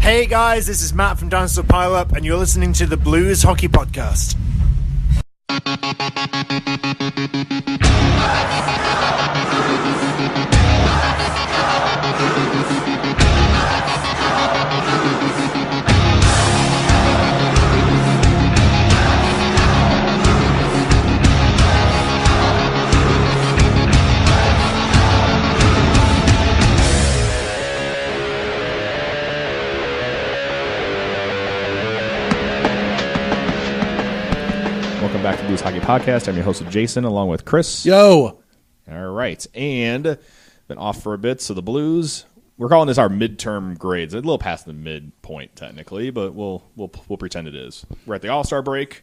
Hey guys, this is Matt from Dinosaur Pileup, and you're listening to the Blues Hockey Podcast. Welcome back to the Blues Hockey Podcast. I'm your host, Jason, along with Chris. Yo. All right. And been off for a bit, so the Blues, we're calling this our midterm grades. A little past the midpoint, technically, but we'll pretend it is. We're at the All-Star break.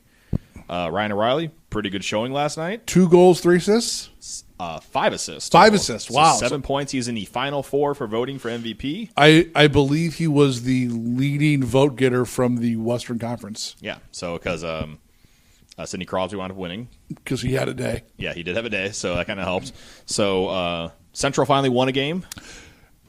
Ryan O'Reilly, pretty good showing last night. 2 goals, 3 assists? 5 assists. 5 assists, wow. So 7 points. He's in the final 4 for voting for MVP. I believe he was the leading vote getter from the Western Conference. Yeah, so because Sidney Crosby wound up winning. Because he had a day. Yeah, he did have a day, so that kind of helped. So Central finally won a game.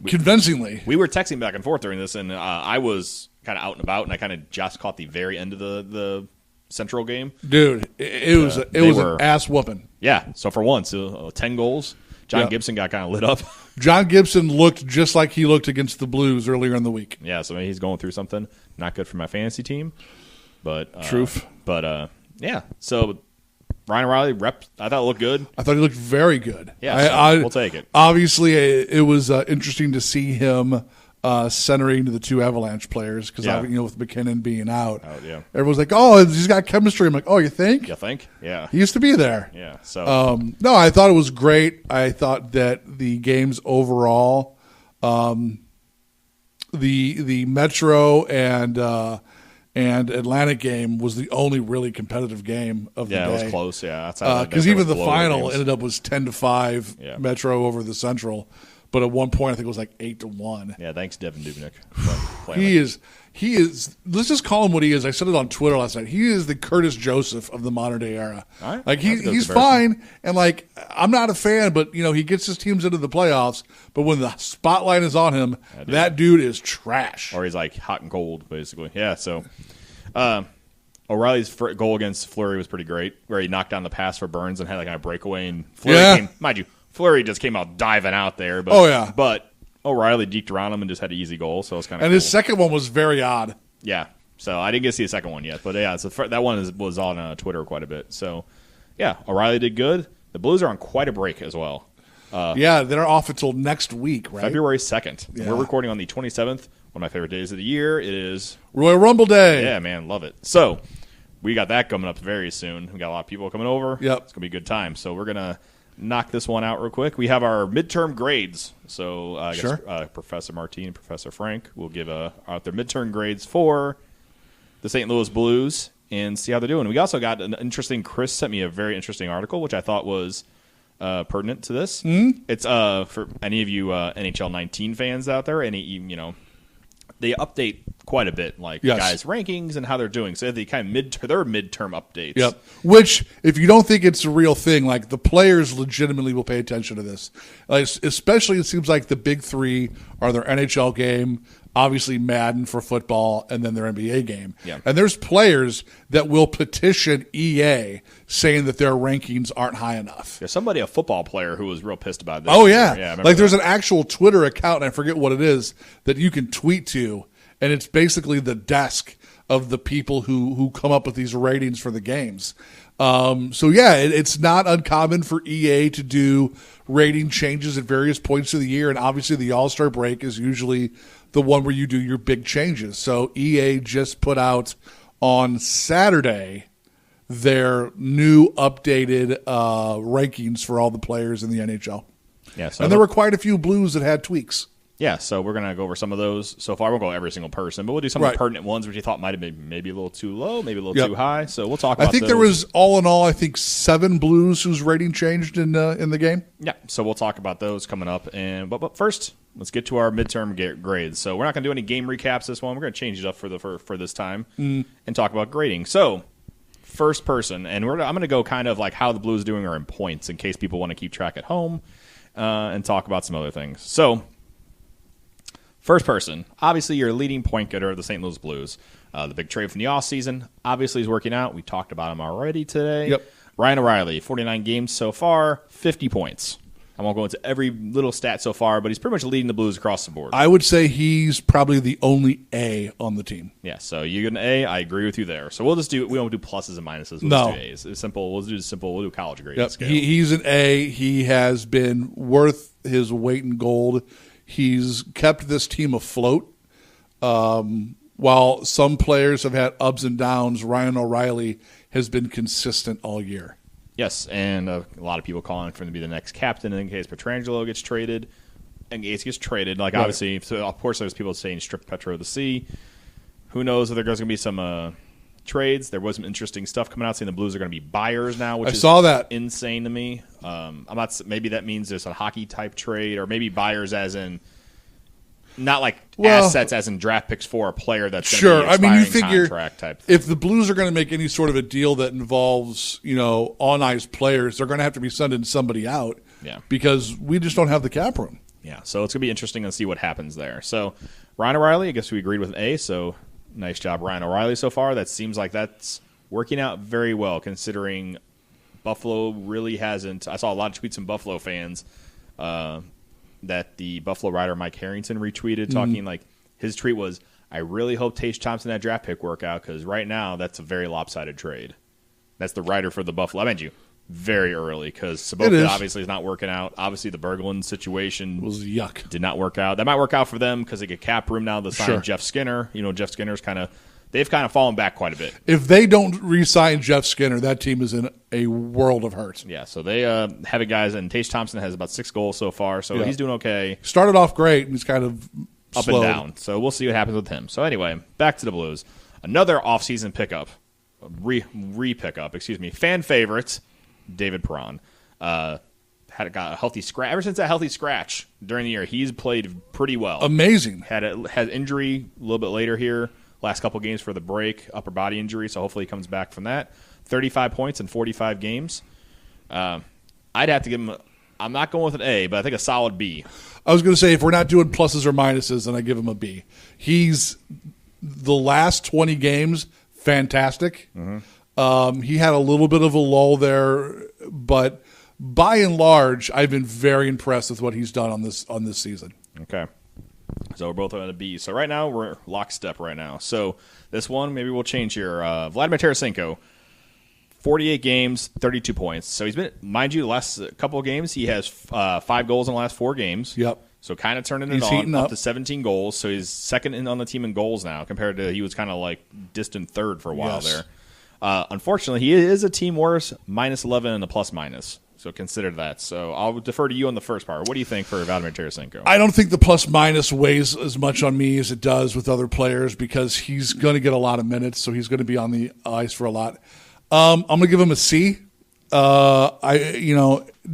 Convincingly. We were texting back and forth during this, and I was kind of out and about, and I kind of just caught the very end of the Central game. Dude, it was an ass whooping. Yeah, so for once, 10 goals. John Gibson got kind of lit up. John Gibson looked just like he looked against the Blues earlier in the week. Yeah, so maybe he's going through something. Not good for my fantasy team. But Truth. But, yeah, so Ryan O'Reilly, I thought it looked good. I thought he looked very good. Yeah, we'll take it. Obviously, it was interesting to see him centering the 2 Avalanche players because, with McKinnon being out. Oh, yeah. Everyone's like, oh, he's got chemistry. I'm like, oh, you think? You think? Yeah. He used to be there. Yeah. So no, I thought it was great. I thought that the games overall, the Metro and Atlantic game was the only really competitive game of the day. Yeah, it was close. Yeah, because even the final ended up was 10-5 Metro over the Central, but at one point I think it was like 8-1. Yeah, thanks Devin Dubnyk. He is. Let's just call him what he is. I said it on Twitter last night. He is the Curtis Joseph of the modern day era. All right. Like he's fine, and like I'm not a fan, but he gets his teams into the playoffs. But when the spotlight is on him, that dude is trash. Or he's like hot and cold, basically. Yeah. So O'Reilly's goal against Fleury was pretty great, where he knocked down the pass for Burns and had like a breakaway. And Fleury came, mind you, Fleury just came out diving out there. But, but O'Reilly deked around him and just had an easy goal, so it was kind of cool. His second one was very odd. Yeah, so I didn't get to see the second one yet, but yeah, so that one was on Twitter quite a bit. So yeah, O'Reilly did good. The Blues are on quite a break as well. They're off until next week, right? February 2nd. Yeah. We're recording on the 27th. One of my favorite days of the year. It is Royal Rumble Day. Yeah, man, love it. So we got that coming up very soon. We got a lot of people coming over. Yep. It's gonna be a good time. So we're gonna knock this one out real quick. We have our midterm grades. So I guess Professor Martine and Professor Frank will give out their midterm grades for the St. Louis Blues and see how they're doing. We also got an interesting. Chris sent me a very interesting article, which I thought was pertinent to this. Mm-hmm. It's for any of you NHL 19 fans out there. They update quite a bit, guys' rankings and how they're doing. So they kind of their midterm updates. Yep. Which, if you don't think it's a real thing, like the players legitimately will pay attention to this. Like, especially, it seems like the big 3 are their NHL game, obviously Madden for football, and then their NBA game. Yeah. And there's players that will petition EA saying that their rankings aren't high enough. There's a football player who was real pissed about this. Oh, yeah. There's an actual Twitter account, and I forget what it is, that you can tweet to, and it's basically the desk of the people who come up with these ratings for the games. It's not uncommon for EA to do rating changes at various points of the year, and obviously the All-Star break is usually the one where you do your big changes. So EA just put out on Saturday their new updated rankings for all the players in the NHL. Yeah, and there were quite a few Blues that had tweaks. Yeah, so we're going to go over some of those so far. We won't go every single person, but we'll do some of the pertinent ones which you thought might have been maybe a little too low, maybe a little too high. So we'll talk about those. I think there was, all in all, 7 Blues whose rating changed in the game. Yeah, so we'll talk about those coming up. But first, let's get to our midterm grades. So we're not going to do any game recaps this one. We're going to change it up for this time and talk about grading. So first person, and I'm going to go kind of like how the Blues are doing are in points in case people want to keep track at home and talk about some other things. So First person, obviously your leading point getter of the St. Louis Blues. The big trade from the offseason, obviously is working out. We talked about him already today. Yep. Ryan O'Reilly, 49 games so far, 50 points. I won't go into every little stat so far, but he's pretty much leading the Blues across the board. I would say he's probably the only A on the team. Yeah, so you get an A. I agree with you there. So we won't do pluses and minuses. We'll just do A's. It's simple. We'll do simple. We'll do college grade. Yep. He's an A. He has been worth his weight in gold. He's kept this team afloat. While some players have had ups and downs, Ryan O'Reilly has been consistent all year. Yes, and a lot of people calling for him to be the next captain in case Pietrangelo gets traded. And Gates gets traded. Like, obviously, so of course, there's people saying strip Petro of the sea. Who knows if there's going to be some trades. There was some interesting stuff coming out saying the Blues are going to be buyers now, which saw that. Insane to me. I'm not. Maybe that means there's a hockey-type trade, or maybe buyers as in not like assets as in draft picks for a player that's going to be an expiring you figure contract type thing. If the Blues are going to make any sort of a deal that involves, on ice players, they're going to have to be sending somebody out. Yeah. Because we just don't have the cap room. Yeah, so it's going to be interesting to see what happens there. So Ryan O'Reilly, I guess we agreed with an A, so nice job, Ryan O'Reilly, so far. That seems like that's working out very well, considering Buffalo really hasn't. I saw a lot of tweets from Buffalo fans that the Buffalo writer Mike Harrington retweeted, talking like his tweet was, I really hope Tage Thompson that draft pick work out, because right now that's a very lopsided trade. That's the writer for the Buffalo. I meant you very early, because Saboka obviously is not working out. Obviously the Berglund situation was yuck. Did not work out. That might work out for them because they get cap room now to sign Jeff Skinner. Jeff Skinner's they've kind of fallen back quite a bit. If they don't re-sign Jeff Skinner, that team is in a world of hurt. Yeah, so they have it, guys, and Tage Thompson has about 6 goals so far, so he's doing okay. Started off great, and he's kind of up slowed. and down. So we'll see what happens with him. So anyway, back to the Blues. Another offseason pickup, re-pickup, fan favorite, David Perron. Got a healthy scratch. Ever since that healthy scratch during the year, he's played pretty well. Amazing. Had injury a little bit later here. Last couple games for the break, upper body injury, so hopefully he comes back from that. 35 points in 45 games. I'd have to give him I'm not going with an A, but I think a solid B. I was going to say, if we're not doing pluses or minuses, then I give him a B. He's the last 20 games, fantastic. Mm-hmm. He had a little bit of a lull there, but by and large, I've been very impressed with what he's done on this season. Okay. So we're both on a B. So right now, we're lockstep right now. So this one, maybe we'll change here. Vladimir Tarasenko, 48 games, 32 points. So he's been, mind you, the last couple of games, he has 5 goals in the last 4 games. Yep. So kind of turning it on, up to 17 goals. So he's second on the team in goals now, compared to he was kind of like distant third for a while there. Unfortunately, he is a team worse, -11 in the plus-minus. So consider that. So I'll defer to you on the first part. What do you think for Vladimir Tarasenko? I don't think the plus-minus weighs as much on me as it does with other players, because he's going to get a lot of minutes, so he's going to be on the ice for a lot. I'm going to give him a C.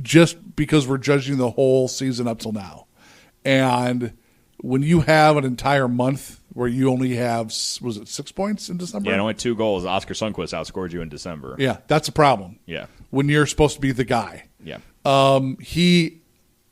Just because we're judging the whole season up till now. And when you have an entire month where you only have, was it 6 points in December? Yeah, and only 2 goals. Oscar Sundqvist outscored you in December. Yeah, that's a problem. Yeah. When you're supposed to be the guy. Yeah. He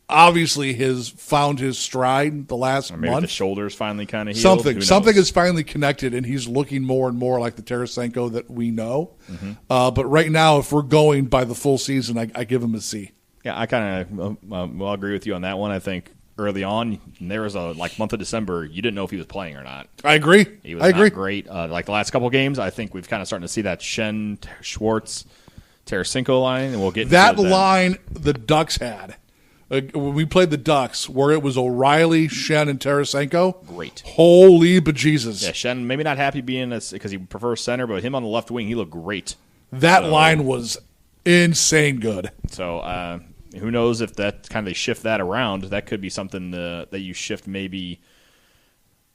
obviously has found his stride the last maybe month. The shoulders finally kind of healed. Something is finally connected, and he's looking more and more like the Tarasenko that we know. Mm-hmm. But right now, if we're going by the full season, I give him a C. Yeah, I kind of will agree with you on that one. I think early on, there was a month of December, you didn't know if he was playing or not. I agree. He was not great. Like the last couple of games, I think we've kind of starting to see that Shen, Schwartz, Tarasenko line, and we'll get that line the Ducks had. When we played the Ducks, where it was O'Reilly, Shen, and Tarasenko. Great. Holy bejesus. Yeah, Shen maybe not happy being because he prefers center, but him on the left wing, he looked great. That line was insane good. So who knows if that kind of they shift that around. That could be something that you shift maybe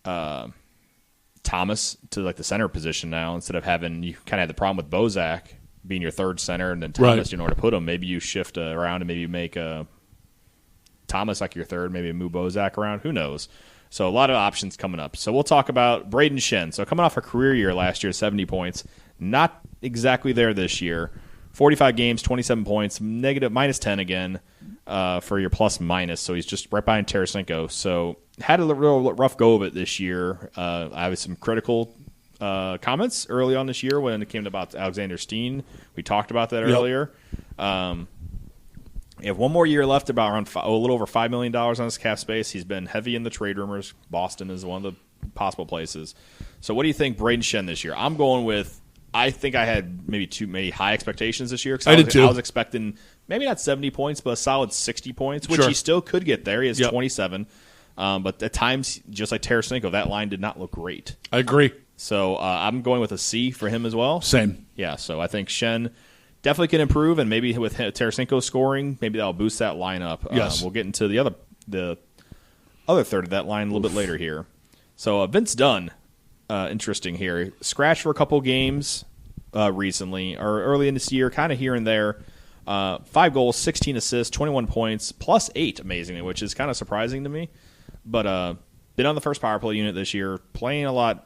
Thomas to like the center position now, instead of having, you kind of had the problem with Bozak being your third center and then Thomas, you know where to put him. Maybe you shift around and maybe make Thomas like your third, maybe move Bozak around. Who knows? So a lot of options coming up. So we'll talk about Braden Shen. So coming off a career year last year, 70 points. Not exactly there this year. 45 games, 27 points, -10 again. for your plus minus. So he's just right behind Tarasenko. So had a real rough go of it this year. I have some critical comments early on this year when it came about Alexander Steen. We talked about that earlier. You have one more year left, about a little over $5 million on his cap space. He's been heavy in the trade rumors. Boston is one of the possible places. So what do you think, Braden Shen, this year? I'm going with, I think I had maybe high expectations this year. I did too. I was expecting maybe not 70 points, but a solid 60 points, which he still could get there. He has 27. But at times, just like Tarasenko, that line did not look great. I agree. So I'm going with a C for him as well. Same. Yeah, so I think Shen definitely can improve, and maybe with Tarasenko scoring, maybe that'll boost that lineup. Yes. We'll get into the other third of that line a little bit later here. So Vince Dunn, interesting here. Scratched for a couple games recently, or early in this year, kind of here and there. 5 goals, 16 assists, 21 points, plus 8, amazingly, which is kind of surprising to me. But been on the first power play unit this year, playing a lot.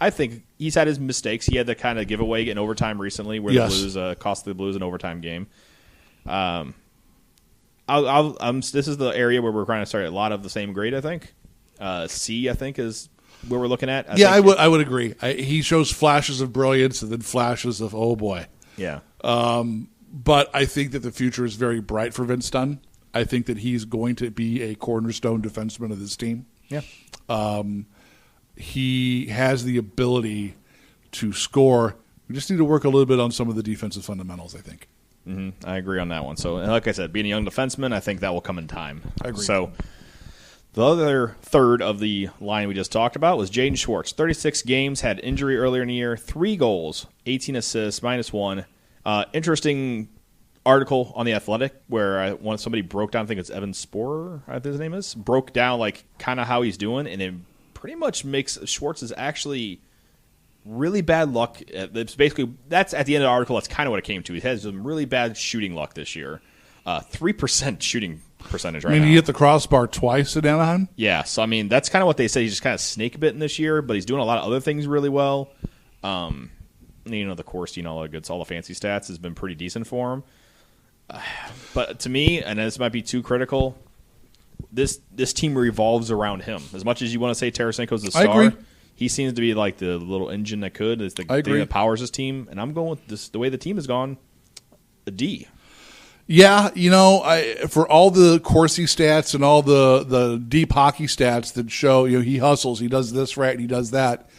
I think he's had his mistakes. He had the kind of giveaway in overtime recently where the Blues cost the Blues an overtime game. This is the area where we're trying to start a lot of the same grade, I think. C, I think, is where we're looking at. I would agree. He shows flashes of brilliance and then flashes of, oh, boy. Yeah. But I think that the future is very bright for Vince Dunn. I think that he's going to be a cornerstone defenseman of this team. Yeah. He has the ability to score. We just need to work a little bit on some of the defensive fundamentals, I think. Mm-hmm. I agree on that one. So, like I said, being a young defenseman, I think that will come in time. I agree. So, the other third of the line we just talked about was Jaden Schwartz. 36 games, had injury earlier in the year, 3 goals, 18 assists, -1. Interesting article on The Athletic where somebody broke down, I think it's Evan Sporer, I think his name is, broke down like kind of how he's doing, and it pretty much makes Schwartz is actually really bad luck. It's basically, that's at the end of the article, that's kind of what it came to. He has some really bad shooting luck this year. 3% shooting percentage right now. He hit the crossbar twice at Anaheim? Yeah, so I mean, that's kind of what they say. He's just kind of snake bitten this year, but he's doing a lot of other things really well. The Corsi and all the all the fancy stats has been pretty decent for him. But to me, and this might be too critical, this team revolves around him. As much as you want to say Tarasenko's the star, he seems to be like the little engine that could. It's the thing that powers his team. And I'm going with this, the way the team has gone, a D. Yeah, for all the Corsi stats and all the deep hockey stats that show, he hustles, he does this right, and he does that.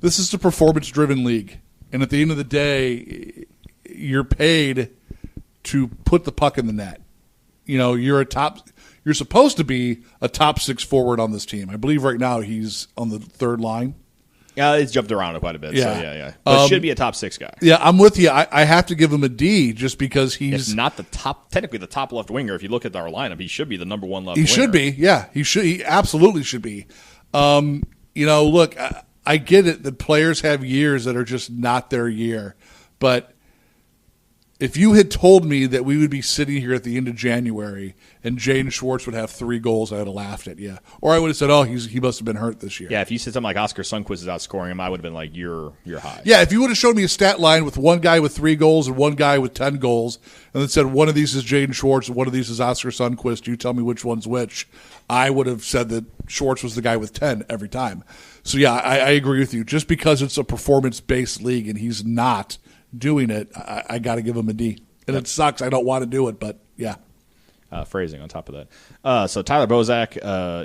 This is a performance-driven league. And at the end of the day, you're paid to put the puck in the net. You're supposed to be a top 6 forward on this team. I believe right now he's on the third line. Yeah, he's jumped around quite a bit. Yeah. So yeah. But should be a top 6 guy. Yeah, I'm with you. I have to give him a D just because he's if not technically the top left winger. If you look at our lineup, he should be the number 1 left winger. He should be. Yeah, he should. He absolutely should be. Look, I get it that players have years that are just not their year, but if you had told me that we would be sitting here at the end of January and Jaden Schwartz would have 3 goals, I would have laughed at you. Or I would have said, oh, he must have been hurt this year. Yeah, if you said something like Oscar Sundqvist is outscoring him, I would have been like, you're high. Yeah, if you would have showed me a stat line with one guy with 3 goals and one guy with 10 goals and then said one of these is Jaden Schwartz and one of these is Oscar Sundqvist, you tell me which one's which, I would have said that Schwartz was the guy with 10 every time. So, yeah, I agree with you. Just because it's a performance-based league and he's not doing it, I got to give him a D. And it sucks. I don't want to do it, but yeah. Phrasing on top of that. So Tyler Bozak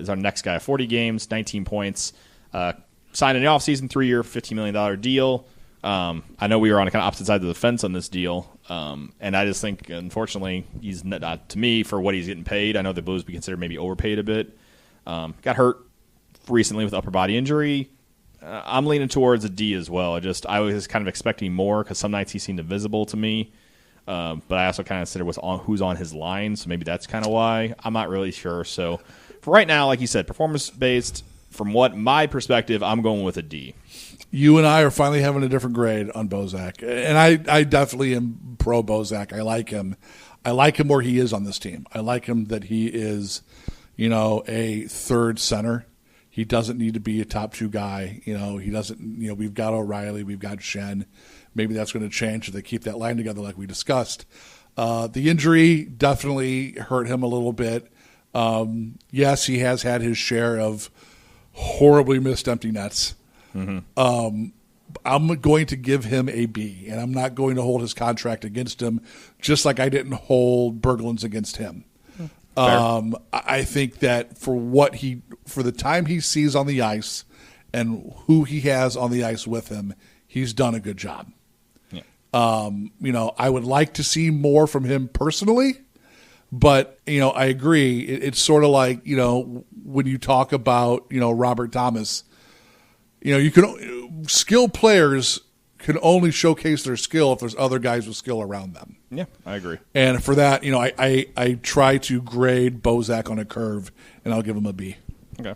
is our next guy. 40 games, 19 points. Signed in the offseason, 3-year, $15 million deal. I know we were on the kind of opposite side of the fence on this deal. And I just think, unfortunately, he's not, to me, for what he's getting paid. I know the Blues be considered maybe overpaid a bit. Got hurt recently with upper body injury. I'm leaning towards a D as well. I was kind of expecting more because some nights he seemed invisible to me. But I also kind of consider who's on his line, so maybe that's kind of why. I'm not really sure. So for right now, like you said, performance-based, from what my perspective, I'm going with a D. You and I are finally having a different grade on Bozak. And I definitely am pro Bozak. I like him. I like him where he is on this team. I like him that he is, a third center. He doesn't need to be a top 2 guy. He doesn't, we've got O'Reilly, we've got Shen. Maybe that's going to change if they keep that line together like we discussed. The injury definitely hurt him a little bit. Yes, he has had his share of horribly missed empty nets. I'm going to give him a B, and I'm not going to hold his contract against him, just like I didn't hold Berglund's against him. I think that for the time he sees on the ice and who he has on the ice with him, he's done a good job. Yeah. I would like to see more from him personally, but I agree. It's sort of like when you talk about Robert Thomas. Skilled players can only showcase their skill if there's other guys with skill around them. Yeah, I agree. And for that, I try to grade Bozak on a curve, and I'll give him a B. Okay.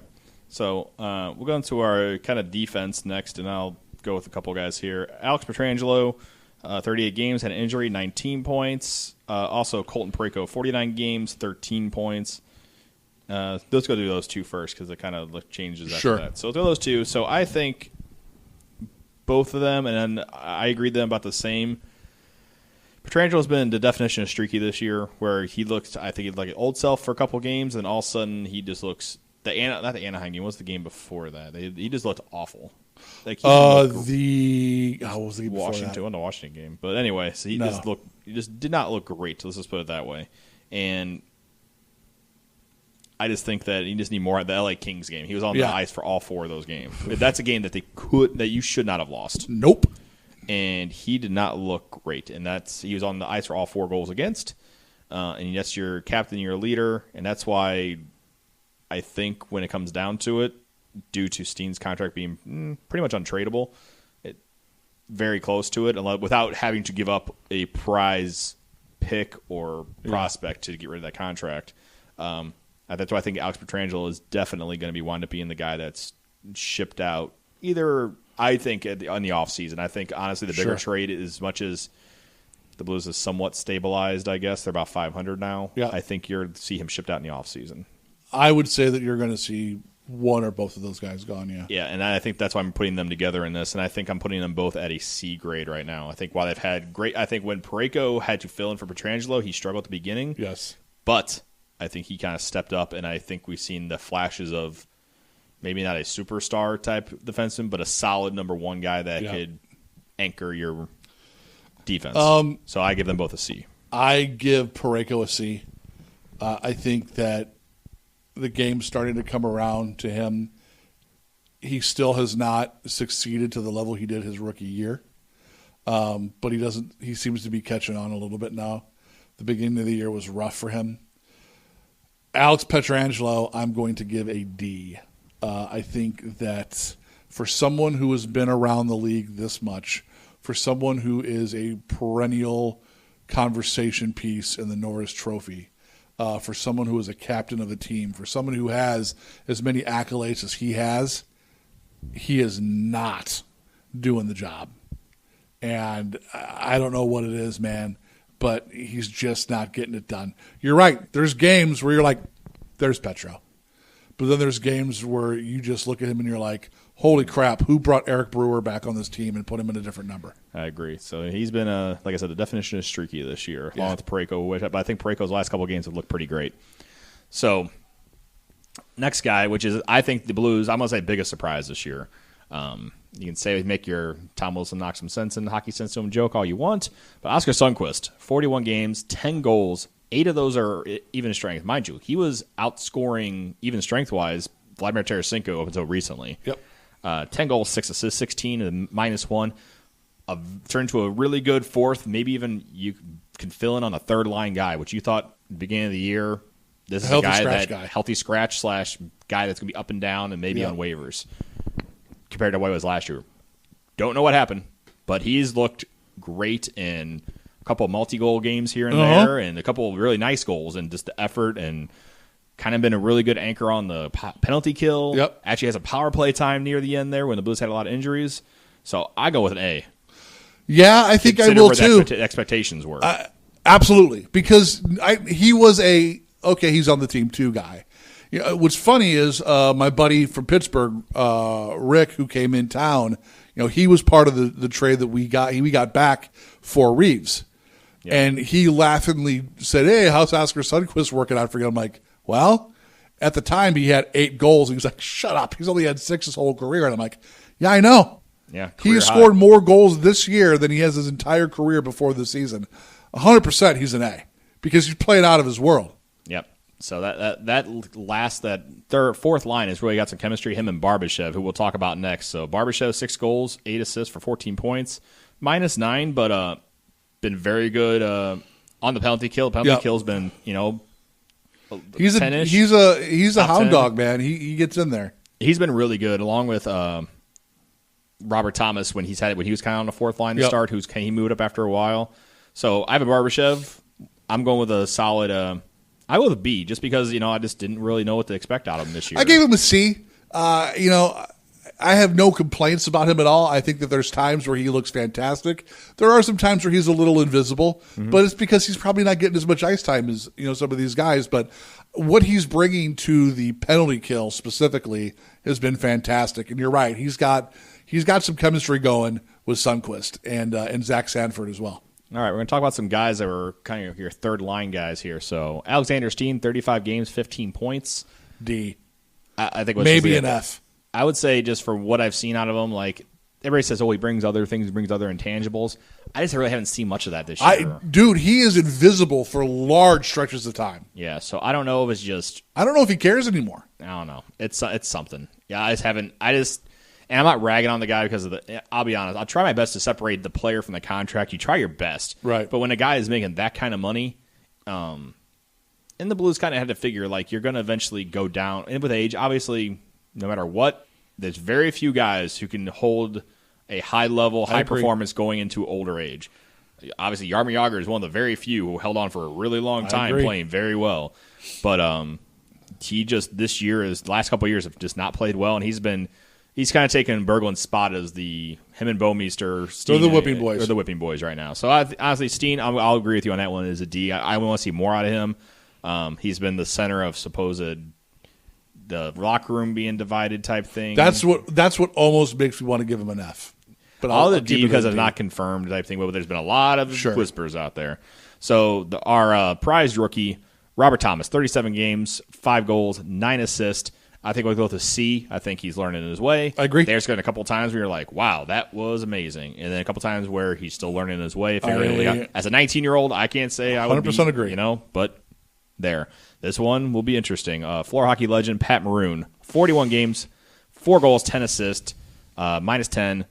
So we'll go into our kind of defense next, and I'll go with a couple guys here. Alex Pietrangelo, 38 games, had an injury, 19 points. Also, Colton Parayko, 49 games, 13 points. Let's go do those two first because it kind of changes after that. So let's go those two. So I think both of them, and then I agreed with them about the same. Pietrangelo's been the definition of streaky this year, where he looks, I think, like an old self for a couple games, and all of a sudden he just looks not the Anaheim game. What's the game before that? He just looked awful. Like what was the game Washington, won the Washington game. But anyway, so he just did not look great. Let's just put it that way. And I just think that you just need more at the LA Kings game. He was on the ice for all four of those games. That's a game that you should not have lost. Nope. And he did not look great. And he was on the ice for all 4 goals against. And that's your captain, your leader. And that's why I think when it comes down to it, due to Steen's contract being pretty much untradeable, very close to it, without having to give up a prize pick or prospect to get rid of that contract. That's why I think Alex Pietrangelo is definitely going to be wind up being the guy that's shipped out. Either I think on the offseason. I think honestly the bigger trade, as much as the Blues is somewhat stabilized, I guess they're about 500 now. Yeah. I think you're see him shipped out in the offseason. I would say that you're going to see one or both of those guys gone. Yeah. Yeah, and I think that's why I'm putting them together in this, and I think I'm putting them both at a C grade right now. I think while they've had great, I think when Parayko had to fill in for Pietrangelo, he struggled at the beginning. Yes, but I think he kind of stepped up, and I think we've seen the flashes of maybe not a superstar type defenseman, but a solid number one guy that could anchor your defense. So I give them both a C. I give Parayko a C. I think that the game's starting to come around to him. He still has not succeeded to the level he did his rookie year, but he seems to be catching on a little bit now. The beginning of the year was rough for him. Alex Pietrangelo, I'm going to give a D. I think that for someone who has been around the league this much, for someone who is a perennial conversation piece in the Norris Trophy, for someone who is a captain of a team, for someone who has as many accolades as he is not doing the job. And I don't know what it is, man, but he's just not getting it done. You're right. There's games where you're like, there's Petro. But then there's games where you just look at him and you're like, holy crap, who brought Eric Brewer back on this team and put him in a different number? I agree. So he's been, like I said, the definition of streaky this year, along with Parayko, but I think Parayko's last couple of games have looked pretty great. So next guy, which is, I think the Blues, I'm going to say biggest surprise this year. You can say make your Tom Wilson knock some sense in hockey sense to him joke all you want, but Oscar Sundqvist, 41 games, 10 goals, 8 of those are even strength. Mind you, he was outscoring even strength-wise Vladimir Tarasenko up until recently. Yep. 10 goals, 6 assists, 16, and -1. Turned to a really good fourth. Maybe even you can fill in on a third-line guy, which you thought at the beginning of the year, this is a guy healthy scratch / guy that's going to be up and down and maybe on waivers compared to what it was last year. Don't know what happened, but he's looked great in a couple of multi-goal games here and there, and a couple of really nice goals, and just the effort, and kind of been a really good anchor on the penalty kill. Yep. Actually has a power play time near the end there when the Blues had a lot of injuries. So I go with an A. Yeah, I think I will too. Expectations were. Absolutely, because he was he's on the team too guy. What's funny is my buddy from Pittsburgh, Rick, who came in town, he was part of the trade that we got back for Reeves. Yeah. And he laughingly said, "Hey, how's Oscar Sundqvist working out for you?" I'm like, well, at the time he had 8 goals. He was like, "Shut up. He's only had 6 his whole career." And I'm like, yeah, I know. Yeah, he has scored more goals this year than he has his entire career before the season. 100% he's an A because he's playing out of his world. Yep. So that fourth line has really got some chemistry. Him and Barbashev, who we'll talk about next. So Barbashev, 6 goals, 8 assists for 14 points, -9, but been very good on the penalty kill. The penalty kill's been, he's 10-ish, he's a hound 10. dog, man. He gets in there. He's been really good, along with Robert Thomas when he was kind of on the fourth line to start. He moved up after a while. So Ivan Barbashev, I'm going with a solid. I go with a B, just because I just didn't really know what to expect out of him this year. I gave him a C. I have no complaints about him at all. I think that there's times where he looks fantastic. There are some times where he's a little invisible, but it's because he's probably not getting as much ice time as some of these guys. But what he's bringing to the penalty kill specifically has been fantastic. And you're right, he's got some chemistry going with Sundqvist and Zach Sanford as well. All right, we're going to talk about some guys that were kind of your third line guys here. So Alexander Steen, 35 games, 15 points. D. I think maybe an F. I would say, just for what I've seen out of him, like everybody says, he brings other things, he brings other intangibles. I just really haven't seen much of that this year. Dude, he is invisible for large stretches of time. Yeah, so I don't know if it's just. I don't know if he cares anymore. I don't know. It's something. Yeah, and I'm not ragging on the guy because of I'll be honest. I'll try my best to separate the player from the contract. You try your best, right? But when a guy is making that kind of money, and the Blues kind of had to figure you're going to eventually go down. And with age, obviously. No matter what, there's very few guys who can hold a high level, high performance going into older age. Obviously, Jaromir Jagr is one of the very few who held on for a really long time, playing very well. But he just this year, his last couple of years have just not played well, and he's kind of taken Berglund's spot as him and Bouwmeester. They're the whipping boys. They're the whipping boys right now. So honestly, Steen, I'll agree with you on that one. Is a D. I want to see more out of him. He's been the center of the locker room being divided type thing. That's what almost makes me want to give him an F. But I'll the D because it's not confirmed type thing. But there's been a lot of whispers out there. So our prized rookie, Robert Thomas, 37 games, 5 goals, 9 assists. I think we'll go with a C. I think he's learning his way. I agree. There's been a couple of times where you're like, wow, that was amazing. And then a couple of times where he's still learning his way. As a 19-year-old, I can't say I would 100% agree. But there. This one will be interesting. Floor hockey legend Pat Maroon, 41 games, 4 goals, 10 assists, -10,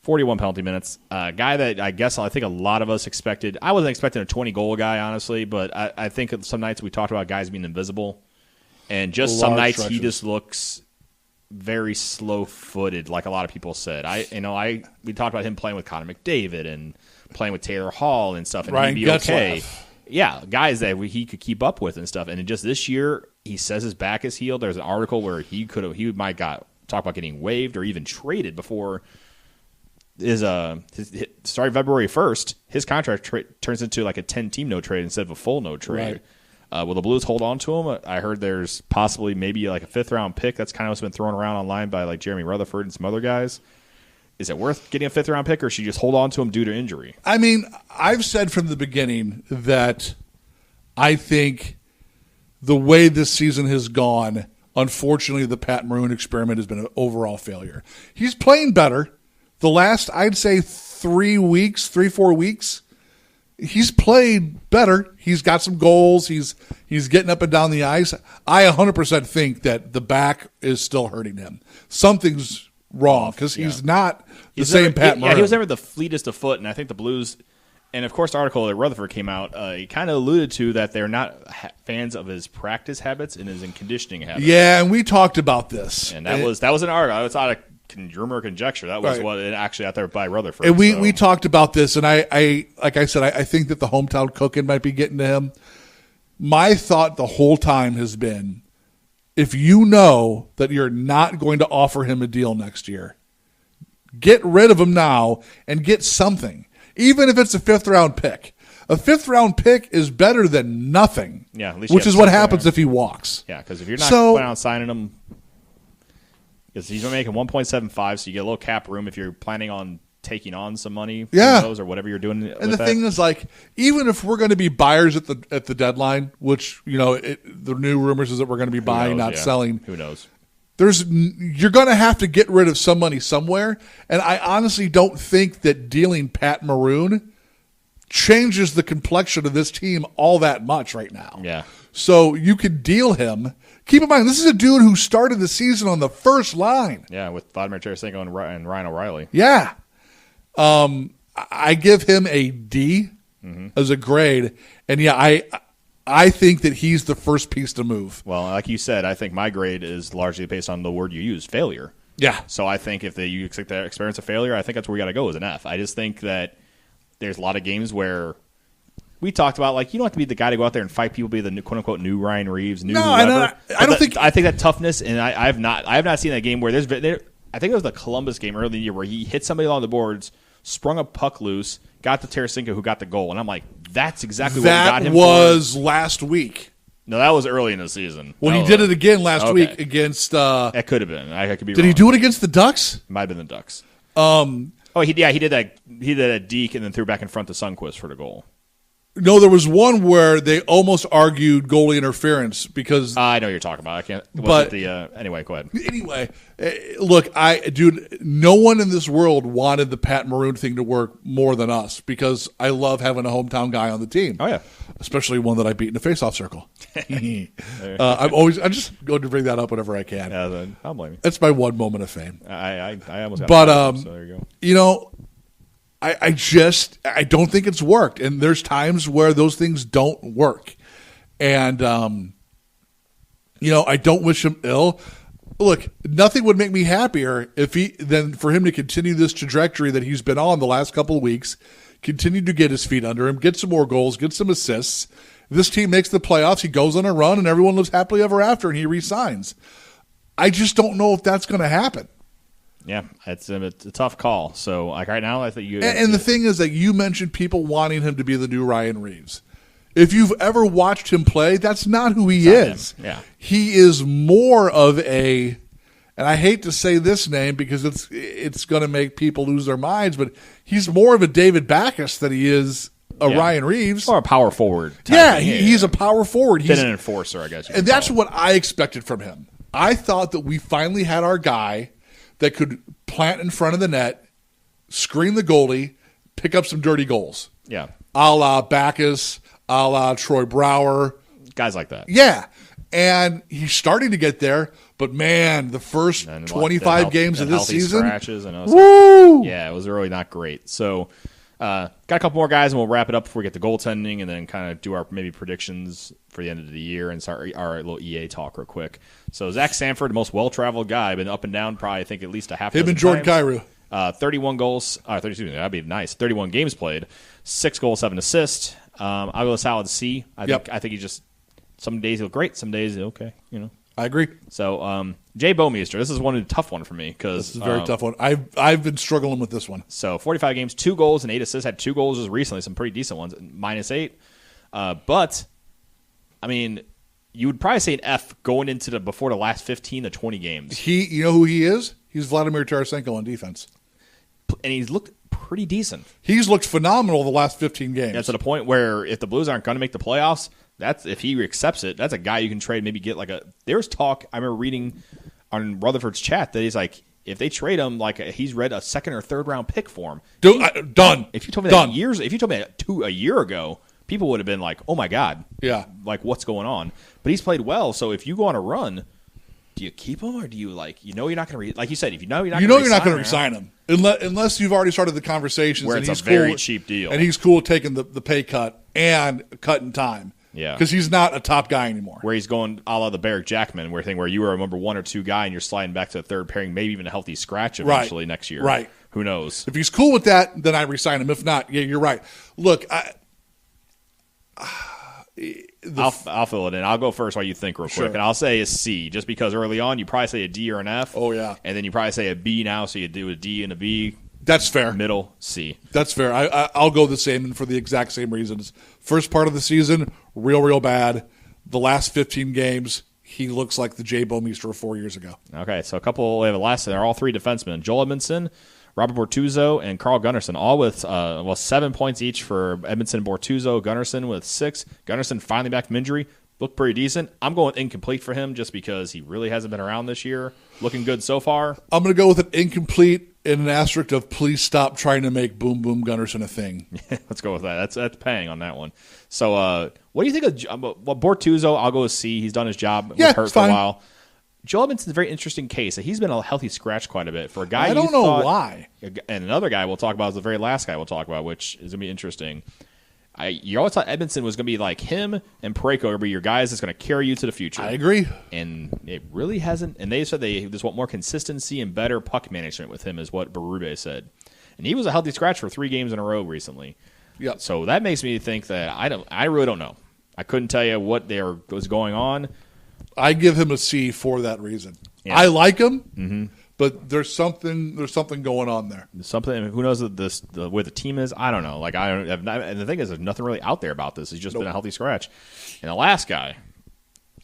41 penalty minutes. Guy that I think a lot of us expected. I wasn't expecting a 20-goal guy, honestly, but I think some nights we talked about guys being invisible. And just some nights he just looks very slow-footed, like a lot of people said. We talked about him playing with Connor McDavid and playing with Taylor Hall and stuff, and Ryan he'd be okay. Getzlaf. Yeah, guys that he could keep up with and stuff. And just this year, he says his back is healed. There's an article where he might talk about getting waived or even traded before starting February 1st. His contract turns into like a 10-team no trade instead of a full no trade. Right. Will the Blues hold on to him? I heard there's possibly maybe like a 5th-round pick. That's kind of what's been thrown around online by like Jeremy Rutherford and some other guys. Is it worth getting a 5th-round pick, or should you just hold on to him due to injury? I mean, I've said from the beginning that I think the way this season has gone, unfortunately, the Pat Maroon experiment has been an overall failure. He's playing better. The last, I'd say, 3-4 weeks, he's played better. He's got some goals. He's getting up and down the ice. I 100% think that the back is still hurting him. Something's wrong because he's not the same Pat Maroon. Yeah, he was never the fleetest of foot, and I think the Blues, and of course the article that Rutherford came out, he kind of alluded to that they're not fans of his practice habits and his conditioning habits. Yeah, and we talked about this. And that was an article. It's not a rumor or conjecture. That was what it actually out there by Rutherford. And we talked about this, and I like I said, I think that the hometown cooking might be getting to him. My thought the whole time has been, if you know that you're not going to offer him a deal next year, get rid of him now and get something. Even if it's a 5th-round pick. A 5th-round pick is better than nothing. Yeah, at least which is what happens if he walks. Yeah, because if you're not planning on signing him, because he's making 1.75, so you get a little cap room if you're planning on taking on some money, Yeah, those or whatever you're doing. And the thing is, like, even if we're going to be buyers at the deadline, which the new rumors is that we're going to be buying, not selling. Who knows? You're going to have to get rid of some money somewhere, and I honestly don't think that dealing Pat Maroon changes the complexion of this team all that much right now. Yeah. So you could deal him. Keep in mind, this is a dude who started the season on the first line. Yeah, with Vladimir Tarasenko and Ryan O'Reilly. Yeah. I give him a D as a grade, and I think that he's the first piece to move. Well, like you said, I think my grade is largely based on the word you used, failure. Yeah. So I think if you experience a failure, I think that's where we got to go as an F. I just think that there's a lot of games where we talked about, like, you don't have to be the guy to go out there and fight people, be the quote unquote new Ryan Reeves, new whoever. I think that toughness, and I have not seen that game where I think it was the Columbus game early in the year where he hit somebody along the boards, sprung a puck loose, got to Tarasenko, who got the goal, and I'm like, that's exactly what we got him for. That was last week. No, that was early in the season. Well, he did it again last week against. That could have been. I could be. Did wrong. He do it against the Ducks? Might have been the Ducks. He did that. He did a deke and then threw back in front to Sundqvist for the goal. No, there was one where they almost argued goalie interference because I know what you're talking about. I can't. Anyway, go ahead. Anyway, look, no one in this world wanted the Pat Maroon thing to work more than us because I love having a hometown guy on the team. Oh yeah, especially one that I beat in the faceoff circle. I'm just going to bring that up whenever I can. Yeah, I'll blame you. That's my one moment of fame. I almost got so there you go. I don't think it's worked, and there's times where those things don't work, and I don't wish him ill. Look, nothing would make me happier than for him to continue this trajectory that he's been on the last couple of weeks, continue to get his feet under him, get some more goals, get some assists. If this team makes the playoffs, he goes on a run, and everyone lives happily ever after, and he resigns. I just don't know if that's going to happen. Yeah, it's a tough call. So, like right now, I think you. And the thing is that you mentioned people wanting him to be the new Ryan Reeves. If you've ever watched him play, that's not who he is. Yeah, he is more of a, and I hate to say this name because it's going to make people lose their minds, but he's more of a David Backes than he is a Ryan Reeves, or a power forward. He's a power forward. He's an enforcer, I guess. And that's what I expected from him. I thought that we finally had our guy that could plant in front of the net, screen the goalie, pick up some dirty goals. Yeah. A la Backes, a la Troy Brouwer. Guys like that. Yeah. And he's starting to get there, but man, the first 25 games of this season. Scratches and woo! Yeah, it was really not great. So, got a couple more guys, and we'll wrap it up before we get to goaltending and then kind of do our maybe predictions for the end of the year and start our little EA talk real quick. So Zach Sanford, the most well-traveled guy, been up and down probably I think at least a half. Him and Jordan Kyrou. 31 goals. That'd be nice. 31 games played, 6 goals, 7 assists. I'll go a solid C. I think he just some days he'll great, some days he'll okay. I agree. So Jay Bouwmeester, this is a tough one for me because this is a very tough one. I've been struggling with this one. So 45 games, 2 goals and 8 assists. Had 2 goals just recently, some pretty decent ones, -8. But I mean, you would probably say an F going into before the last 15 to 20 games. You know who he is? He's Vladimir Tarasenko on defense, and he's looked pretty decent. He's looked phenomenal the last 15 games. Yeah, to the point where if the Blues aren't going to make the playoffs, that's if he accepts it. That's a guy you can trade. Maybe get There's talk. I remember reading on Rutherford's chat that he's like, if they trade him, he's read a 2nd or 3rd round pick for him. Done. If you told me that a year ago, people would have been like, "Oh my god, yeah, what's going on?" But he's played well. So if you go on a run, do you keep him or do you you're not going to like you said, if you know you're not going to resign him unless you've already started the conversations where and it's he's a very cool, cheap deal and he's cool taking the pay cut and cutting time. Yeah, because he's not a top guy anymore. Where he's going a la the Barrick Jackman, where you were a number 1 or 2 guy and you're sliding back to the 3rd pairing, maybe even a healthy scratch eventually next year. Right. Who knows? If he's cool with that, then I resign him. If not, yeah, you're right. Look, I'll fill it in. I'll go first while you think real quick. And I'll say a C, just because early on you probably say a D or an F. Oh, yeah. And then you probably say a B now, so you do a D and a B. That's fair. Middle, C. That's fair. I'll go the same and for the exact same reasons. First part of the season, real bad. The last 15 games, he looks like the Jay Bouwmeester of 4 years ago. Okay, so we have a last. They're all 3 defensemen. Joel Edmondson, Robert Bortuzzo and Carl Gunnarsson, all with 7 points each for Edmondson, Bortuzzo, Gunnarsson with 6. Gunnarsson finally back from injury. Looked pretty decent. I'm going with incomplete for him just because he really hasn't been around this year. Looking good so far. I'm going to go with an incomplete and an asterisk of please stop trying to make Boom Boom Gunnarsson a thing. Let's go with that. That's paying on that one. So what do you think of Bortuzzo? I'll go with C. He's done his job. Yeah, was hurt for a while. Joel Edmondson's a very interesting case. He's been a healthy scratch quite a bit. For a guy I don't know why. And another guy we'll talk about is the very last guy we'll talk about, which is going to be interesting. You always thought Edmondson was going to be like him and Parayko would be your guys that's going to carry you to the future. I agree. And it really hasn't. And they said they just want more consistency and better puck management with him is what Berube said. And he was a healthy scratch for 3 games in a row recently. Yeah. So that makes me think that I really don't know. I couldn't tell you what was going on. I give him a C for that reason. Yeah. I like him, but there's something going on there. Something. Who knows where the team is? I don't know. Like and the thing is, there's nothing really out there about this. He's just been a healthy scratch. And the last guy,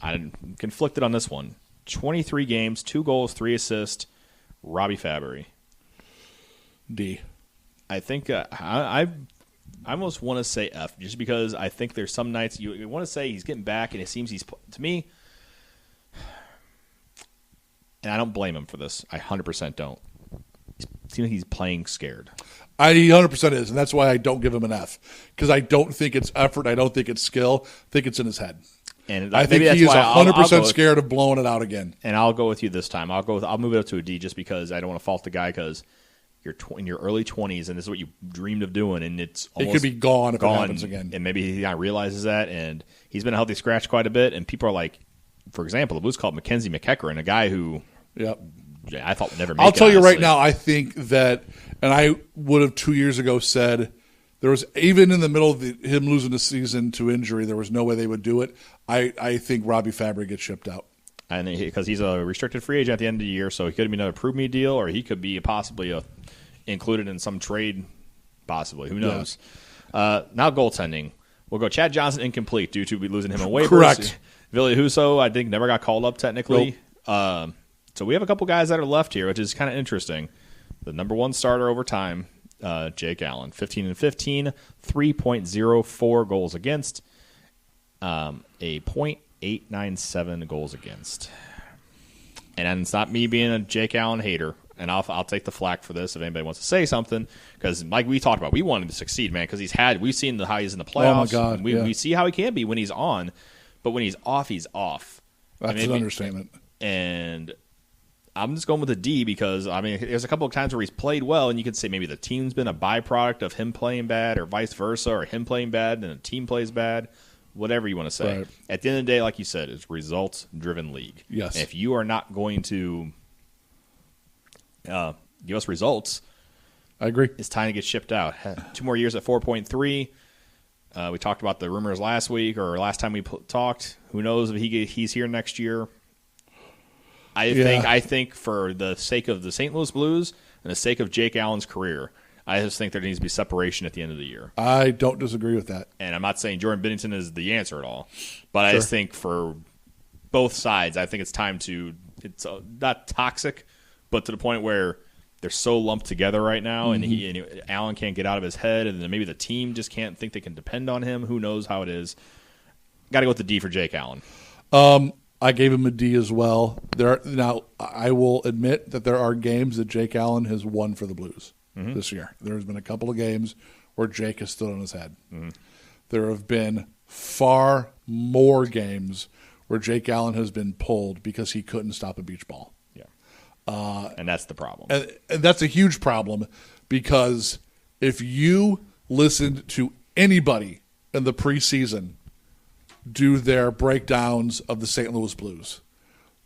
I'm conflicted on this one. 23 games, 2 goals, 3 assists. Robbie Fabry. D. I think I almost want to say F, just because I think there's some nights you want to say he's getting back, and it seems to me. And I don't blame him for this. I 100% don't. It seems like he's playing scared. He 100% is, and that's why I don't give him an F. Because I don't think it's effort. I don't think it's skill. I think it's in his head. And I think he is 100% scared of blowing it out again. And I'll go with you this time. I'll move it up to a D just because I don't want to fault the guy because you're in your early 20s and this is what you dreamed of doing, and it's almost it could be gone if it happens again. And maybe he realizes that, and he's been a healthy scratch quite a bit, and people are like, for example, the Blues called Mackenzie McEachran, a guy who I thought would never make it. I'll tell you honestly. right now, I think that, and I would have 2 years ago said, there was, even in the middle of him losing the season to injury, there was no way they would do it. I think Robbie Fabry gets shipped out. And because he's a restricted free agent at the end of the year, so he could be another prove me deal, or he could be possibly included in some trade, possibly. Who knows? Yeah. Now goaltending. We'll go Chad Johnson incomplete due to losing him on waivers. Correct. Ville Husso, I think, never got called up technically. Nope. So we have a couple guys that are left here, which is kind of interesting. The number 1 starter over time, Jake Allen, 15-15, 3.04 goals against, a .897 goals against. And it's not me being a Jake Allen hater, and I'll take the flack for this if anybody wants to say something, because like we talked about, we want him to succeed, man, because we've seen how he's in the playoffs. Oh my God, we see how he can be when he's on, but when he's off, he's off. That's an understatement. And I'm just going with a D because, I mean, there's a couple of times where he's played well, and you could say maybe the team's been a byproduct of him playing bad or vice versa, or him playing bad and the team plays bad, whatever you want to say. Right. At the end of the day, like you said, it's a results-driven league. Yes. And if you are not going to give us results, I agree. it's time to get shipped out. 2 more years at 4.3. We talked about the rumors last week or last time we talked. Who knows if he's here next year? I think for the sake of the St. Louis Blues and the sake of Jake Allen's career, I just think there needs to be separation at the end of the year. I don't disagree with that. And I'm not saying Jordan Binnington is the answer at all, but I just think for both sides, I think it's time to – it's not toxic, but to the point where they're so lumped together right now, and Allen can't get out of his head, and then maybe the team just can't think they can depend on him. Who knows how it is. Got to go with the D for Jake Allen. I gave him a D as well. Now, I will admit that there are games that Jake Allen has won for the Blues this year. There's been a couple of games where Jake has stood on his head. There have been far more games where Jake Allen has been pulled because he couldn't stop a beach ball. Yeah, and that's the problem. And that's a huge problem because if you listened to anybody in the preseason do their breakdowns of the St. Louis Blues,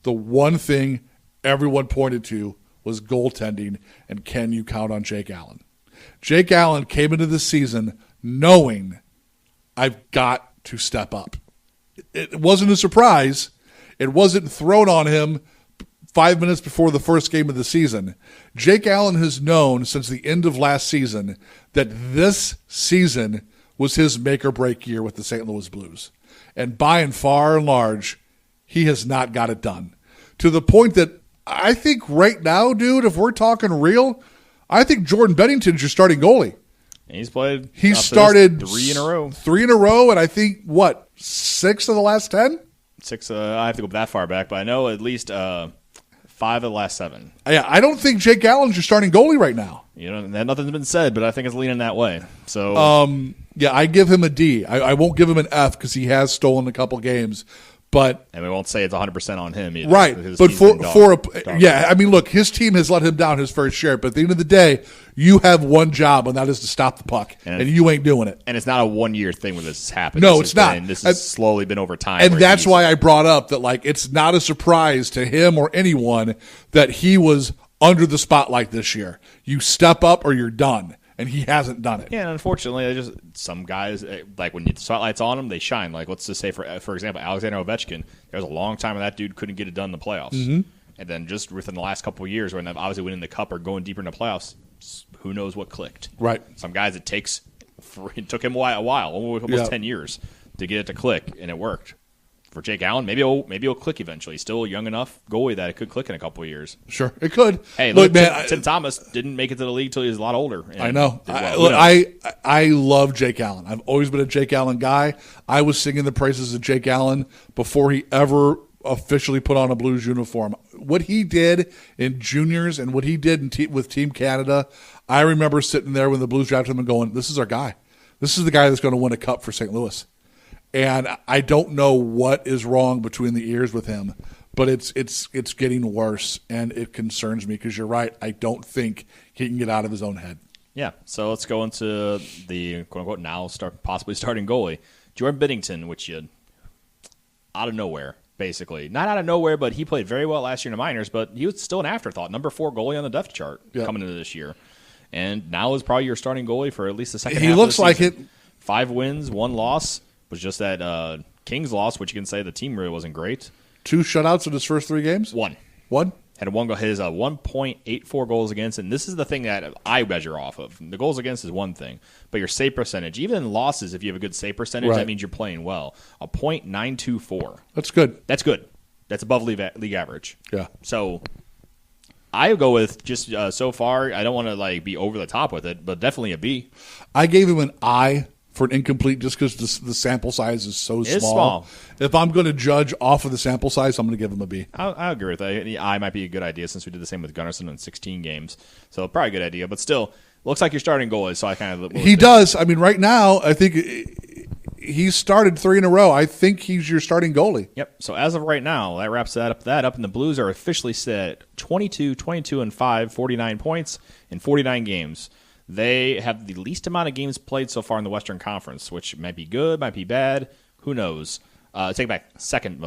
the one thing everyone pointed to was goaltending and can you count on Jake Allen? Jake Allen came into the season knowing I've got to step up. It wasn't a surprise. It wasn't thrown on him 5 minutes before the first game of the season. Jake Allen has known since the end of last season that this season was his make-or-break year with the St. Louis Blues. And by and far and large, he has not got it done. To the point that I think right now, dude, if we're talking real, I think Jordan Bennington's your starting goalie. And he's played. He started 3 in a row. 3 in a row, and I think, 6 of the last 10? 6. I have to go that far back, but I know at least 5 of the last 7. Yeah, I don't think Jake Allen's your starting goalie right now. Nothing's been said, but I think it's leaning that way. So, yeah, I give him a D. I won't give him an F because he has stolen a couple games. But and we won't say it's 100% on him either. Right. But I mean, look, his team has let him down his first share. But at the end of the day, you have one job, and that is to stop the puck, and you ain't doing it. And it's not a 1-year thing where this has happened. No, it's not. This has slowly been over time. And that's why I brought up that, like, it's not a surprise to him or anyone that he was under the spotlight this year. You step up or you're done. And he hasn't done it. Yeah, and unfortunately, some guys, like when the spotlight's on them, they shine. Like, let's just say, for example, Alexander Ovechkin, there was a long time when that dude couldn't get it done in the playoffs. Mm-hmm. And then just within the last couple of years, when they've obviously winning the cup or going deeper in the playoffs, who knows what clicked. Right. Some guys, it took him a while, almost 10 years, to get it to click, and it worked. For Jake Allen, maybe it'll click eventually. He's still a young enough goalie that it could click in a couple of years. Sure, it could. Hey, look, man, Tim Thomas didn't make it to the league until he was a lot older. I know. I love Jake Allen. I've always been a Jake Allen guy. I was singing the praises of Jake Allen before he ever officially put on a Blues uniform. What he did in juniors and what he did with Team Canada, I remember sitting there when the Blues drafted him and going, "This is our guy. This is the guy that's going to win a cup for St. Louis." And I don't know what is wrong between the ears with him, but it's getting worse, and it concerns me because you're right. I don't think he can get out of his own head. Yeah, so let's go into the quote-unquote now possibly starting goalie. Jordan Bennington, which you out of nowhere, basically. Not out of nowhere, but he played very well last year in the minors, but he was still an afterthought. Number 4 goalie on the depth chart coming into this year. And now is probably your starting goalie for at least the second half of the season. He looks like it. 5 wins, 1 loss. Was just that Kings loss, which you can say the team really wasn't great. 2 shutouts in his first 3 games? 1. Had his 1.84 goals against, and this is the thing that I measure off of. The goals against is one thing, but your save percentage, even in losses, if you have a good save percentage, that means you're playing well. A .924. That's good. That's above league average. Yeah. So I go with just so far. I don't want to be over the top with it, but definitely a B. I gave him an I for an incomplete just because the sample size is so small. It's small. If I'm going to judge off of the sample size, I'm going to give him a B. I agree with that. The I might be a good idea since we did the same with Gunnarsson in 16 games. So probably a good idea. But still, looks like you're starting goalie, so I kind of... He does. I mean, right now, I think he's started 3 in a row. I think he's your starting goalie. Yep. So as of right now, that wraps that up. And the Blues are officially set 22-5, 49 points in 49 games. They have the least amount of games played so far in the Western Conference, which might be good, might be bad. Who knows? Take back second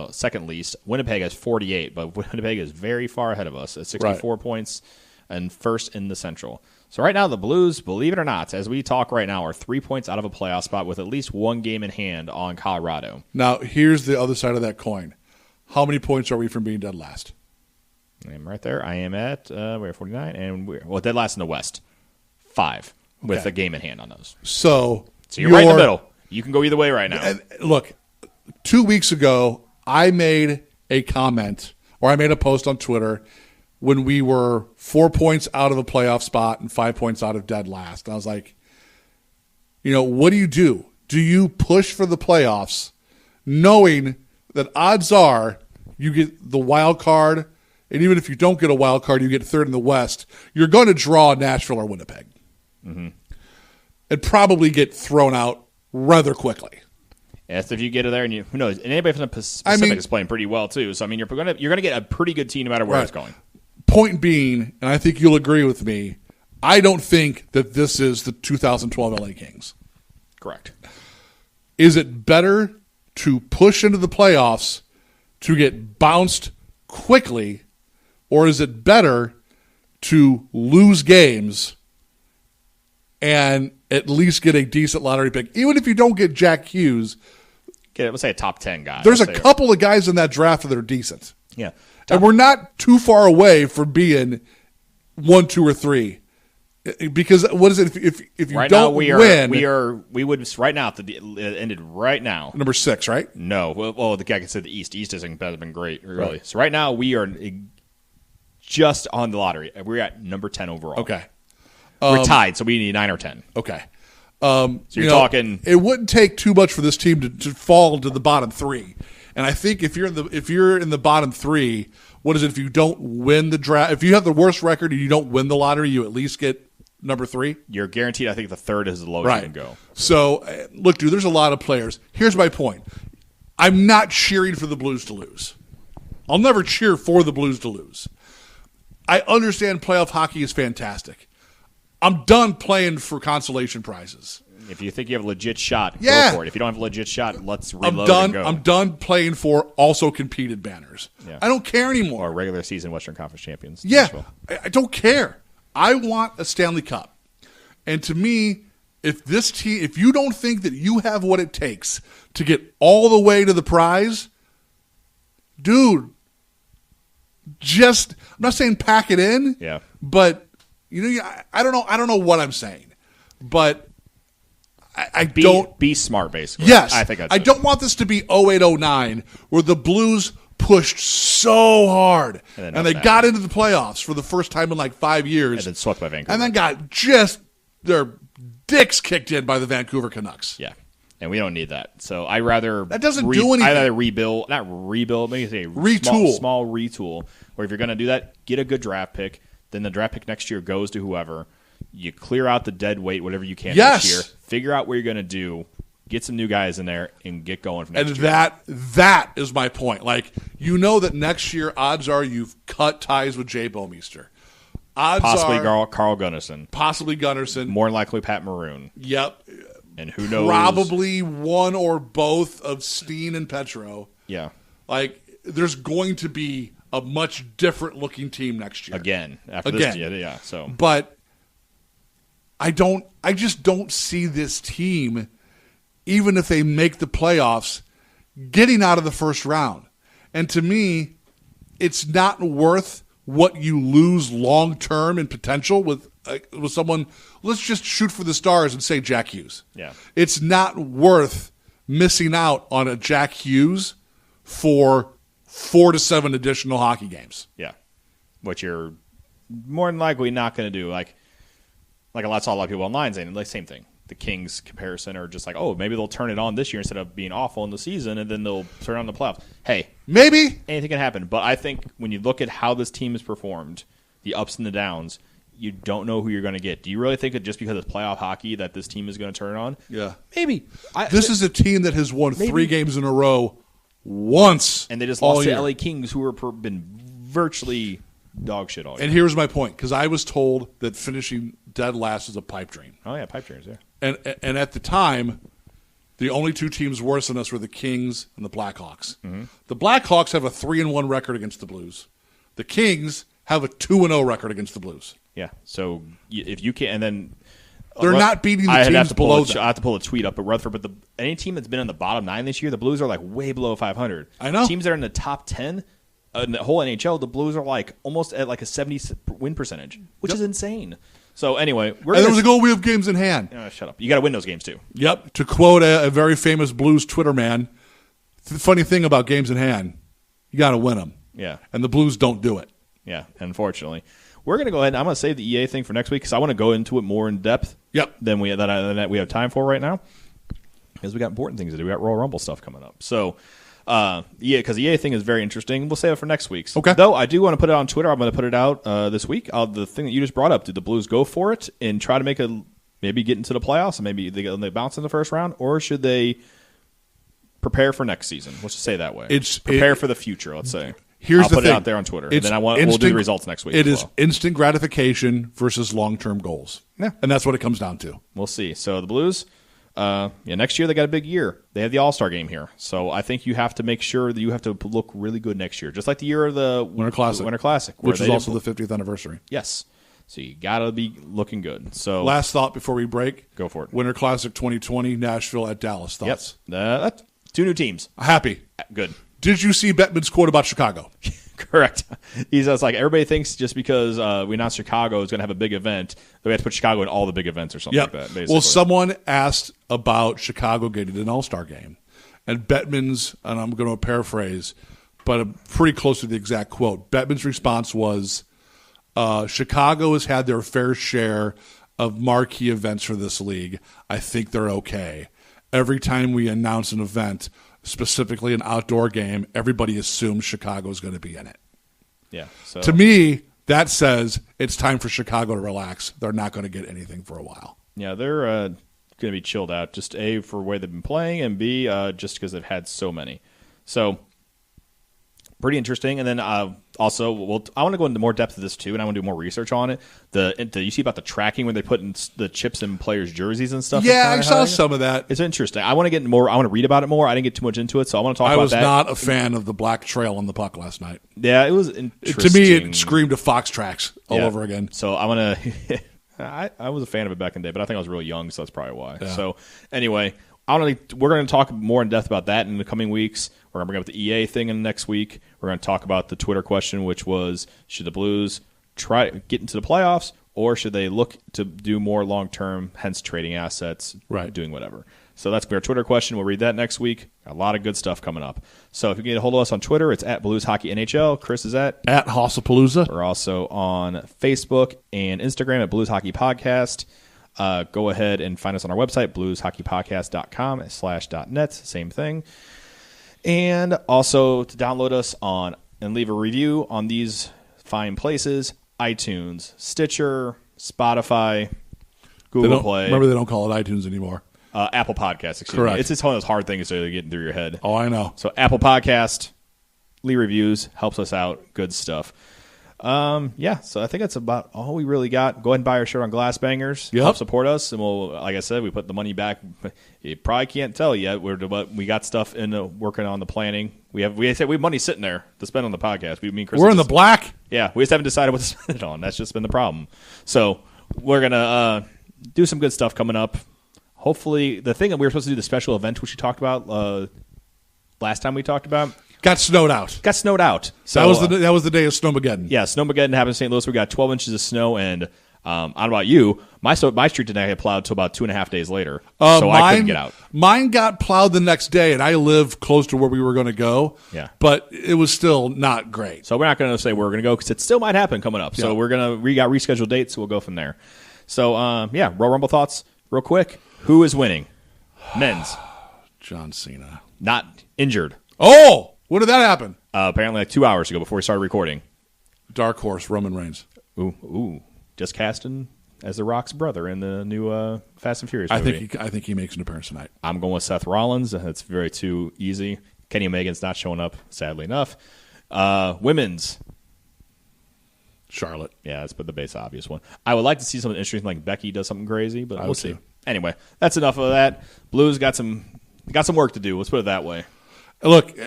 least. Winnipeg has 48, but Winnipeg is very far ahead of us at 64 points and first in the Central. So right now the Blues, believe it or not, as we talk right now, are 3 points out of a playoff spot with at least 1 game in hand on Colorado. Now, here's the other side of that coin. How many points are we from being dead last? I'm right there. I am at we're at 49, and we're dead last in the West. 5 with a game in hand on those. So you're right in the middle. You can go either way right now. Look, 2 weeks ago, I made a comment, or I made a post on Twitter when we were 4 points out of a playoff spot and 5 points out of dead last. And I was like, what do? Do you push for the playoffs knowing that odds are you get the wild card, and even if you don't get a wild card, you get 3rd in the West, you're going to draw Nashville or Winnipeg. Mm-hmm. And probably get thrown out rather quickly. Yes, if you get it there, and who knows? And anybody from the Pacific is playing pretty well too. So I mean, you're gonna get a pretty good team no matter where it's going. Point being, and I think you'll agree with me, I don't think that this is the 2012 LA Kings. Correct. Is it better to push into the playoffs to get bounced quickly, or is it better to lose games and at least get a decent lottery pick? Even if you don't get Jack Hughes, let's say a top 10 guy. There's a couple of guys in that draft that are decent. Yeah. And we're not too far away from being 1, 2, or 3. Because what is it if you right don't win? We would right now if it ended right now. Number 6, right? No. Well, the guy can say the East. East hasn't been great, really. Right. So right now we are just on the lottery. We're at number 10 overall. Okay. We're tied, so we need 9 or 10. Okay. So you're talking. It wouldn't take too much for this team to fall into the bottom 3. And I think if you're in the bottom 3, what is it? If you don't win the draft, if you have the worst record and you don't win the lottery, you at least get number 3. You're guaranteed. I think the 3rd is the lowest you can go. So look, dude, there's a lot of players. Here's my point. I'm not cheering for the Blues to lose. I'll never cheer for the Blues to lose. I understand playoff hockey is fantastic. I'm done playing for consolation prizes. If you think you have a legit shot, go for it. If you don't have a legit shot, let's reload and go. I'm done playing for also competed banners. Yeah. I don't care anymore. Or regular season Western Conference champions. Yeah, I don't care. I want a Stanley Cup. And to me, if you don't think that you have what it takes to get all the way to the prize, dude, I'm not saying pack it in. Yeah. But I don't know what I'm saying. But I don't be smart, basically. Yes, I think I don't want this to be 08-09 where the Blues pushed so hard and they got into the playoffs for the first time in like 5 years, and then swept by Vancouver, and then got just their dicks kicked in by the Vancouver Canucks. Yeah, and we don't need that. So I rather that doesn't do anything. I rather rebuild, not rebuild, maybe say retool, small retool. Or if you're going to do that, get a good draft pick. Then the draft pick next year goes to whoever. You clear out the dead weight, whatever you can next year. Figure out what you're going to do. Get some new guys in there and get going for next year. And that is my point. Like, that next year, odds are you've cut ties with Jay Bouwmeester. Possibly Carl Gunnarsson. Possibly Gunnarsson. More likely Pat Maroon. Yep. And who knows? Probably one or both of Steen and Petro. Yeah. Like, there's going to be a much different looking team next year. Again. After this year, yeah. So. But I just don't see this team, even if they make the playoffs, getting out of the first round. And to me, it's not worth what you lose long term in potential with someone. Let's just shoot for the stars and say Jack Hughes. Yeah, it's not worth missing out on a Jack Hughes for 4 to 7 additional hockey games. Yeah, what you're more than likely not going to do. Like I saw a lot of people online saying the same thing. The Kings comparison, or just like, oh, maybe they'll turn it on this year instead of being awful in the season, and then they'll turn on the playoffs. Hey, maybe anything can happen. But I think when you look at how this team has performed, the ups and the downs, you don't know who you're going to get. Do you really think that just because it's playoff hockey that this team is going to turn on? Yeah, maybe. This is a team that has won 3 games in a row once, and they just lost to LA Kings, who have been virtually dog shit all year. And here's my point, because I was told that finishing dead last is a pipe dream. Oh yeah, pipe dreams. Yeah. And at the time, the only 2 teams worse than us were the Kings and the Blackhawks. Mm-hmm. The Blackhawks have a 3-1 record against the Blues. The Kings have a 2-0 record against the Blues. Yeah. So if you can, and then they're not beating the teams below them. I have to pull a tweet up at Rutherford, but any team that's been in the bottom 9 this year, the Blues are like way below 500. I know. Teams that are in the top 10 in the whole NHL, the Blues are like almost at like a 70 win percentage, which is insane. So anyway, there was a goal. We have games in hand. Shut up! You got to win those games too. Yep. To quote a very famous Blues Twitter man, the funny thing about games in hand, you got to win them. Yeah. And the Blues don't do it. Yeah. Unfortunately, we're gonna go ahead. I'm gonna save the EA thing for next week because I want to go into it more in depth. Yep. Than we have time for right now, because we got important things to do. We got Royal Rumble stuff coming up. So. Because the EA thing is very interesting. We'll save it for next week's. Okay. Though I do want to put it on Twitter. I'm going to put it out this week. The thing that you just brought up, did the Blues go for it and try to maybe get into the playoffs and maybe they bounce in the first round, or should they prepare for next season? Let's just say it that way. Prepare for the future, let's say. I'll put it out there on Twitter, and then we'll do the results next week. It is instant gratification versus long-term goals. Yeah. And that's what it comes down to. We'll see. So the Blues... next year they got a big year. They have the All-Star game here. So I think you have to make sure that you have to look really good next year. Just like the year of the Winter Classic. Which is also the 50th anniversary. Yes. So you got to be looking good. So last thought before we break. Go for it. Winter Classic 2020, Nashville at Dallas. Thoughts? Yep. 2 new teams. Happy. Good. Did you see Bettman's quote about Chicago? Correct. He's just like, everybody thinks just because we announced Chicago is going to have a big event, that we have to put Chicago in all the big events or something like that. Basically. Well, someone asked about Chicago getting an All-Star game. And Bettman's, and I'm going to paraphrase, but pretty close to the exact quote, Bettman's response was, Chicago has had their fair share of marquee events for this league, I think they're okay. Every time we announce an event, specifically an outdoor game, everybody assumes Chicago's going to be in it. Yeah. So to me, that says it's time for Chicago to relax. They're not going to get anything for a while. Yeah, they're going to be chilled out. Just A, for the way they've been playing, and B, just because they've had so many. So pretty interesting. And then also, I want to go into more depth of this too, and I want to do more research on it. You see about the tracking when they put in the chips in players' jerseys and stuff? Yeah, I saw some of that. It's interesting. I want to get more. I want to read about it more. I didn't get too much into it, so I want to talk about that. I was not a fan of the black trail on the puck last night. Yeah, it was interesting. To me, it screamed of Fox Tracks all over again. So I want to. I was a fan of it back in the day, but I think I was really young, so that's probably why. Yeah. So anyway, we're going to talk more in depth about that in the coming weeks. We're going to bring up the EA thing in the next week. We're going to talk about the Twitter question, which was, should the Blues try to get into the playoffs, or should they look to do more long-term, hence trading assets, doing whatever? So that's our Twitter question. We'll read that next week. Got a lot of good stuff coming up. So if you can get a hold of us on Twitter, it's at Blues Hockey NHL. Chris is at Hossapalooza. We're also on Facebook and Instagram at Blues Hockey Podcast. Go ahead and find us on our website, blueshockeypodcast.com/.net. Same thing. And also to download us on and leave a review on these fine places: iTunes, Stitcher, Spotify, Google Play. Remember, they don't call it iTunes anymore. Apple Podcasts, excuse me. It's just one of those hard things to get through your head. Oh, I know. So Apple Podcast, leave reviews, helps us out. Good stuff. So I think that's about all we really got. Go ahead and buy our shirt on Glass Bangers. Yep. Help support us, and we'll, like I said, we put the money back. You probably can't tell yet. We got stuff in working on the planning. We have money sitting there to spend on the podcast. Me and Chris, we're in the black. Yeah, we just haven't decided what to spend it on. That's just been the problem. So we're gonna do some good stuff coming up. Hopefully, the thing that we were supposed to do, the special event which we talked about last time we talked about, got snowed out. So that was the day of Snowmageddon. Yeah, Snowmageddon happened in St. Louis. We got 12 inches of snow, and I don't know about you, my street didn't get plowed until about 2.5 days later, so I couldn't get out. Mine got plowed the next day, and I live close to where we were going to go. Yeah, but it was still not great. So we're not going to say where we're going to go because it still might happen coming up. So we got rescheduled dates, so we'll go from there. So Royal Rumble thoughts real quick. Who is winning? Men's. John Cena. Not injured. Oh, when did that happen? Apparently like 2 hours ago before we started recording. Dark horse, Roman Reigns. Ooh. Just casting as The Rock's brother in the new Fast and Furious movie. I think he makes an appearance tonight. I'm going with Seth Rollins. It's very too easy. Kenny Omega's not showing up, sadly enough. Women's. Charlotte. Yeah, that's the base obvious one. I would like to see something interesting like Becky does something crazy, but we'll see. Anyway, that's enough of that. Blues got some work to do. Let's put it that way. Look,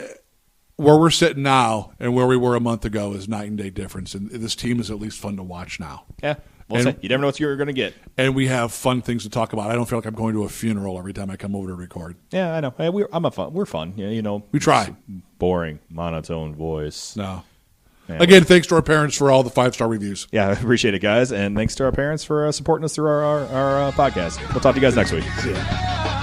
where we're sitting now and where we were a month ago is night and day difference, and this team is at least fun to watch now. Yeah, we'll see. You never know what you're going to get. And we have fun things to talk about. I don't feel like I'm going to a funeral every time I come over to record. Yeah, I know. Hey, we're fun. Yeah, we try. Boring, monotone voice. No. Again, thanks to our parents for all the 5-star reviews. Yeah, I appreciate it, guys. And thanks to our parents for supporting us through our podcast. We'll talk to you guys next week. See ya.